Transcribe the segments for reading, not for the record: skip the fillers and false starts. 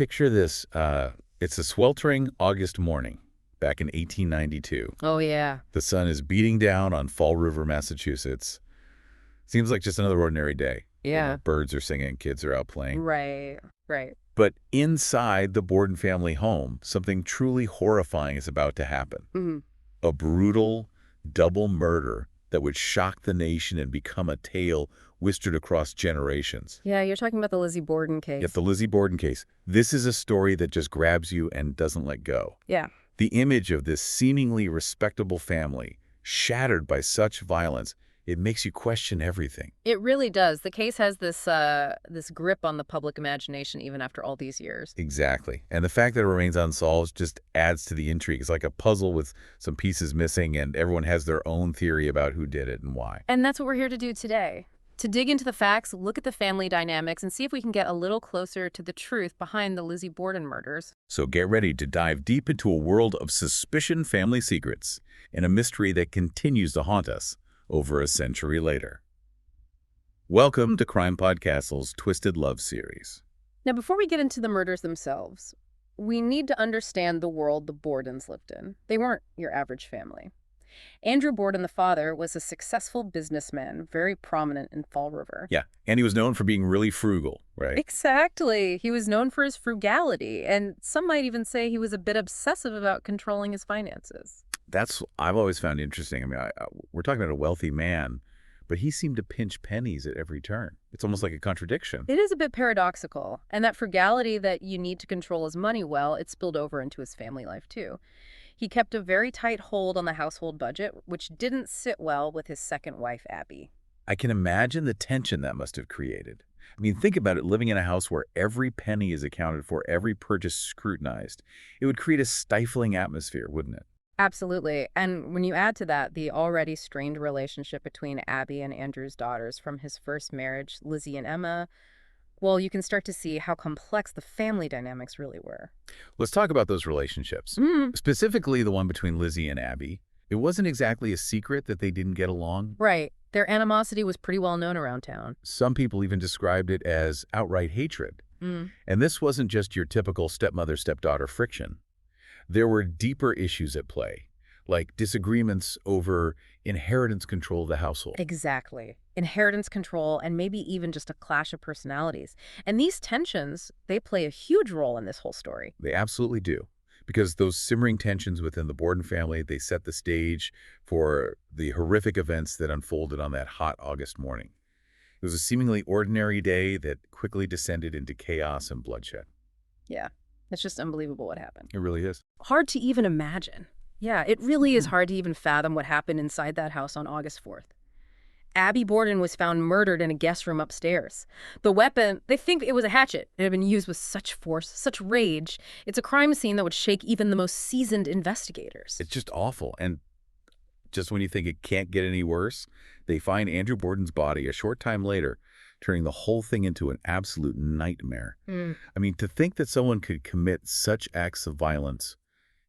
picture this. It's a sweltering August morning back in 1892. Oh, yeah. The sun is beating down on Fall River, Massachusetts. Seems like just another ordinary day. Yeah. Birds are singing, kids are out playing. Right. But inside the Borden family home, something truly horrifying is about to happen. Mm-hmm. A brutal double murder that would shock the nation and become a tale whispered across generations. Yeah, you're talking about the Lizzie Borden case. Yet the Lizzie Borden case. This is a story that just grabs you and doesn't let go. Yeah. The image of this seemingly respectable family shattered by such violence, it makes you question everything. It really does. The case has this grip on the public imagination even after all these years. Exactly. And the fact that it remains unsolved just adds to the intrigue. It's like a puzzle with some pieces missing, and everyone has their own theory about who did it and why. And that's what we're here to do today. To dig into the facts, look at the family dynamics, and see if we can get a little closer to the truth behind the Lizzie Borden murders. So get ready to dive deep into a world of suspicion, family secrets, and a mystery that continues to haunt us over a century later. Welcome to CrimePod Castle's Twisted Love series. Now, before we get into the murders themselves, we need to understand the world the Bordens lived in. They weren't your average family. Andrew Borden, the father, was a successful businessman, very prominent in Fall River. Yeah, and he was known for being really frugal, right? Exactly. He was known for his frugality, and some might even say he was a bit obsessive about controlling his finances. That's I've always found interesting. I mean, we're talking about a wealthy man, but he seemed to pinch pennies at every turn. It's almost like a contradiction. It is a bit paradoxical, and that frugality that you need to control his money well, it spilled over into his family life too. He kept a very tight hold on the household budget, which didn't sit well with his second wife, Abby. I can imagine the tension that must have created. I mean, think about it, living in a house where every penny is accounted for, every purchase scrutinized. It would create a stifling atmosphere, wouldn't it? Absolutely. And when you add to that the already strained relationship between Abby and Andrew's daughters from his first marriage, Lizzie and Emma, well, you can start to see how complex the family dynamics really were. Let's talk about those relationships. Specifically, the one between Lizzie and Abby. It wasn't exactly a secret that they didn't get along. Right. Their animosity was pretty well known around town. Some people even described it as outright hatred. And this wasn't just your typical stepmother-stepdaughter friction. There were deeper issues at play, like disagreements over inheritance control of the household. Exactly. Inheritance control and maybe even just a clash of personalities. And these tensions, they play a huge role in this whole story. They absolutely do, because those simmering tensions within the Borden family, they set the stage for the horrific events that unfolded on that hot August morning. It was a seemingly ordinary day that quickly descended into chaos and bloodshed. Yeah, it's just unbelievable what happened. It really is. Hard to even imagine. Yeah, it really is hard to even fathom what happened inside that house on August 4th. Abby Borden was found murdered in a guest room upstairs. The weapon, they think it was a hatchet. It had been used with such force, such rage. It's a crime scene that would shake even the most seasoned investigators. It's just awful. And just when you think it can't get any worse, they find Andrew Borden's body a short time later, turning the whole thing into an absolute nightmare. I mean, to think that someone could commit such acts of violence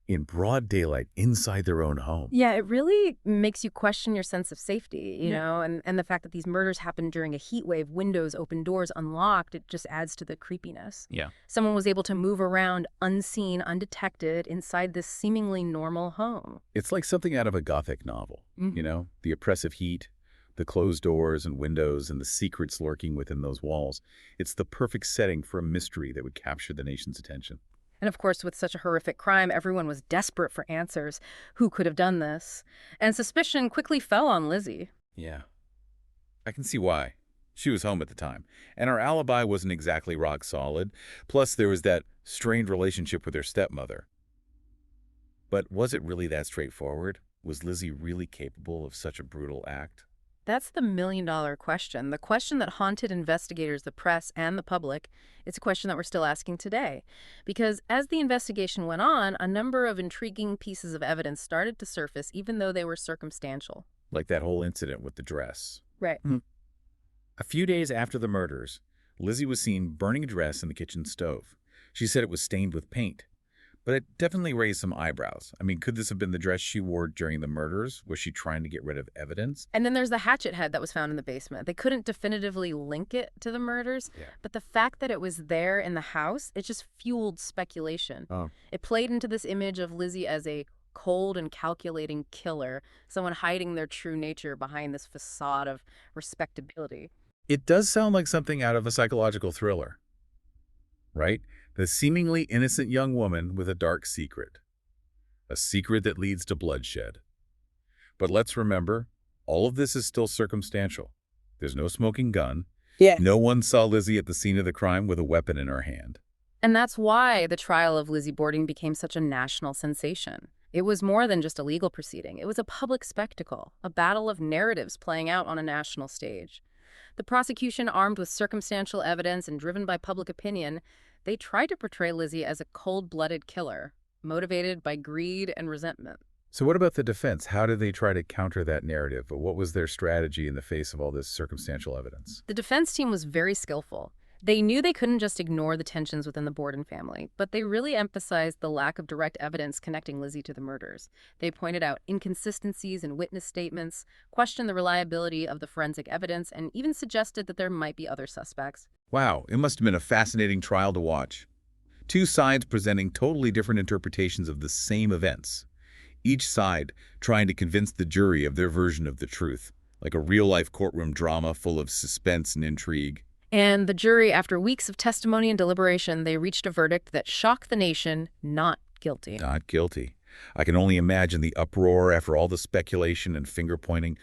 in broad daylight inside their own home. Yeah, it really makes you question your sense of safety, you know, and the fact that these murders happened during a heat wave, windows open, doors unlocked, it just adds to the creepiness. Yeah. Someone was able to move around unseen, undetected inside this seemingly normal home. It's like something out of a Gothic novel, you know, the oppressive heat, the closed doors and windows, and the secrets lurking within those walls. It's the perfect setting for a mystery that would capture the nation's attention. And of course, with such a horrific crime, everyone was desperate for answers. Who could have done this? And suspicion quickly fell on Lizzie. Yeah, I can see why. She was home at the time, and her alibi wasn't exactly rock solid. Plus, there was that strained relationship with her stepmother. But was it really that straightforward? Was Lizzie really capable of such a brutal act? That's the million-dollar question, the question that haunted investigators, the press, and the public. It's a question that we're still asking today. Because as the investigation went on, a number of intriguing pieces of evidence started to surface, even though they were circumstantial. Like that whole incident with the dress. Right. A few days after the murders, Lizzie was seen burning a dress in the kitchen stove. She said it was stained with paint. But it definitely raised some eyebrows. I mean, could this have been the dress she wore during the murders? Was she trying to get rid of evidence? And then there's the hatchet head that was found in the basement. They couldn't definitively link it to the murders, Yeah. but the fact that it was there in the house, it just fueled speculation. Oh. It played into this image of Lizzie as a cold and calculating killer, someone hiding their true nature behind this facade of respectability. It does sound like something out of a psychological thriller, right? The seemingly innocent young woman with a dark secret. A secret that leads to bloodshed. But let's remember, all of this is still circumstantial. There's no smoking gun. Yeah. No one saw Lizzie at the scene of the crime with a weapon in her hand. And that's why the trial of Lizzie Borden became such a national sensation. It was more than just a legal proceeding. It was a public spectacle, a battle of narratives playing out on a national stage. The prosecution, armed with circumstantial evidence and driven by public opinion, they tried to portray Lizzie as a cold-blooded killer, motivated by greed and resentment. So what about the defense? How did they try to counter that narrative? What was their strategy in the face of all this circumstantial evidence? The defense team was very skillful. They knew they couldn't just ignore the tensions within the Borden family, but they really emphasized the lack of direct evidence connecting Lizzie to the murders. They pointed out inconsistencies in witness statements, questioned the reliability of the forensic evidence, and even suggested that there might be other suspects. Wow, it must have been a fascinating trial to watch. Two sides presenting totally different interpretations of the same events. Each side trying to convince the jury of their version of the truth, like a real-life courtroom drama full of suspense and intrigue. And the jury, after weeks of testimony and deliberation, they reached a verdict that shocked the nation: not guilty. Not guilty. I can only imagine the uproar after all the speculation and finger-pointing.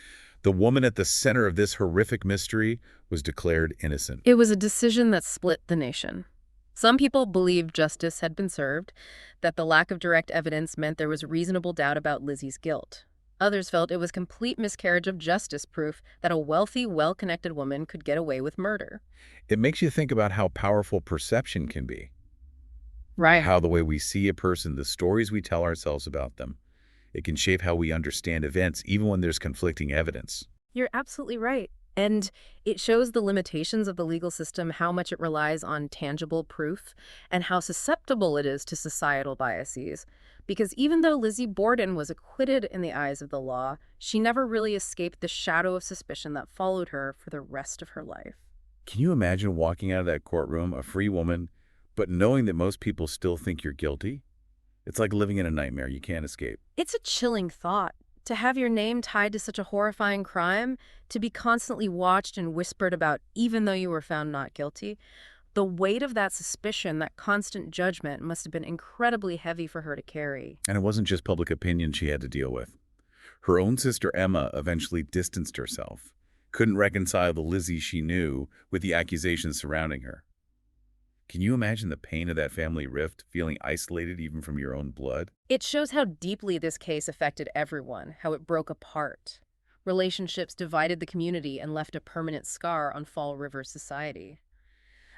The woman at the center of this horrific mystery was declared innocent. It was a decision that split the nation. Some people believed justice had been served, that the lack of direct evidence meant there was reasonable doubt about Lizzie's guilt. Others felt it was complete miscarriage of justice proof that a wealthy, well-connected woman could get away with murder. It makes you think about how powerful perception can be. Right. How the way we see a person, the stories we tell ourselves about them, it can shape how we understand events, even when there's conflicting evidence. You're absolutely right. And it shows the limitations of the legal system, how much it relies on tangible proof, and how susceptible it is to societal biases. Because even though Lizzie Borden was acquitted in the eyes of the law, she never really escaped the shadow of suspicion that followed her for the rest of her life. Can you imagine walking out of that courtroom, a free woman, but knowing that most people still think you're guilty? It's like living in a nightmare you can't escape. It's a chilling thought. To have your name tied to such a horrifying crime, to be constantly watched and whispered about even though you were found not guilty, the weight of that suspicion, that constant judgment, must have been incredibly heavy for her to carry. And it wasn't just public opinion she had to deal with. Her own sister Emma eventually distanced herself, couldn't reconcile the Lizzie she knew with the accusations surrounding her. Can you imagine the pain of that family rift, feeling isolated even from your own blood? It shows how deeply this case affected everyone, how it broke apart. Relationships divided the community and left a permanent scar on Fall River society.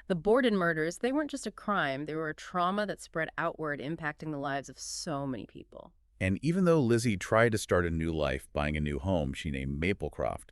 The Borden murders, they weren't just a crime, they were a trauma that spread outward, impacting the lives of so many people. And even though Lizzie tried to start a new life buying a new home she named Maplecroft,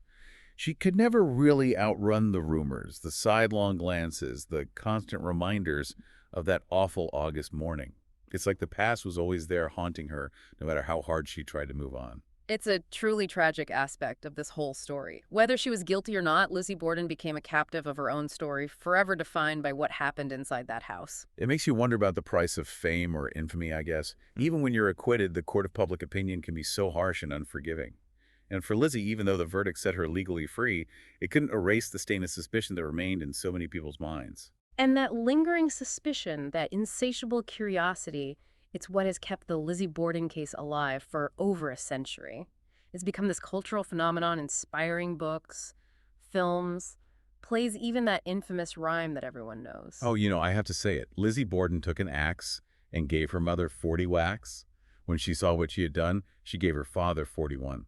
she could never really outrun the rumors, the sidelong glances, the constant reminders of that awful August morning. It's like the past was always there haunting her, no matter how hard she tried to move on. It's a truly tragic aspect of this whole story. Whether she was guilty or not, Lizzie Borden became a captive of her own story, forever defined by what happened inside that house. It makes you wonder about the price of fame or infamy, I guess. Even when you're acquitted, the court of public opinion can be so harsh and unforgiving. And for Lizzie, even though the verdict set her legally free, it couldn't erase the stain of suspicion that remained in so many people's minds. And that lingering suspicion, that insatiable curiosity, it's what has kept the Lizzie Borden case alive for over a century. It's become this cultural phenomenon, inspiring books, films, plays, even that infamous rhyme that everyone knows. Oh, I have to say it. Lizzie Borden took an axe and gave her mother 40 whacks. When she saw what she had done, she gave her father 41.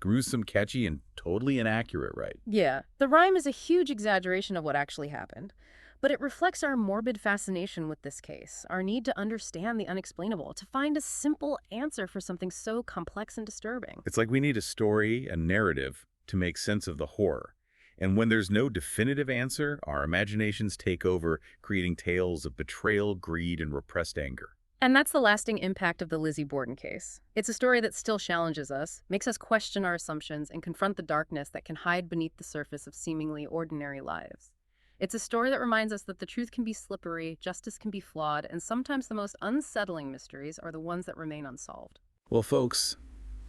Gruesome, catchy, and totally inaccurate, right? Yeah, the rhyme is a huge exaggeration of what actually happened. But it reflects our morbid fascination with this case, our need to understand the unexplainable, to find a simple answer for something so complex and disturbing. It's like we need a story, a narrative, to make sense of the horror. And when there's no definitive answer, our imaginations take over, creating tales of betrayal, greed, and repressed anger. And that's the lasting impact of the Lizzie Borden case. It's a story that still challenges us, makes us question our assumptions, and confront the darkness that can hide beneath the surface of seemingly ordinary lives. It's a story that reminds us that the truth can be slippery, justice can be flawed, and sometimes the most unsettling mysteries are the ones that remain unsolved. Well, folks,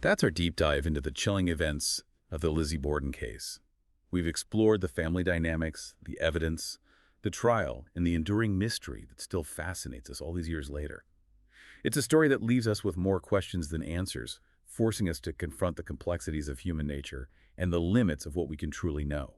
that's our deep dive into the chilling events of the Lizzie Borden case. We've explored the family dynamics, the evidence, the trial, and the enduring mystery that still fascinates us all these years later. It's a story that leaves us with more questions than answers, forcing us to confront the complexities of human nature and the limits of what we can truly know.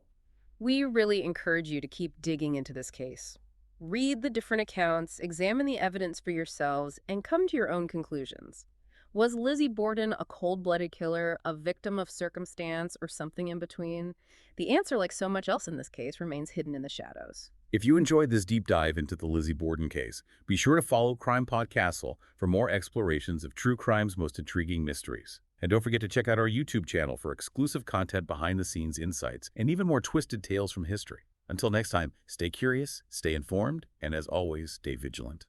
We really encourage you to keep digging into this case. Read the different accounts, examine the evidence for yourselves, and come to your own conclusions. Was Lizzie Borden a cold-blooded killer, a victim of circumstance, or something in between? The answer, like so much else in this case, remains hidden in the shadows. If you enjoyed this deep dive into the Lizzie Borden case, be sure to follow CrimePod Castle for more explorations of true crime's most intriguing mysteries. And don't forget to check out our YouTube channel for exclusive content, behind-the-scenes insights, and even more twisted tales from history. Until next time, stay curious, stay informed, and as always, stay vigilant.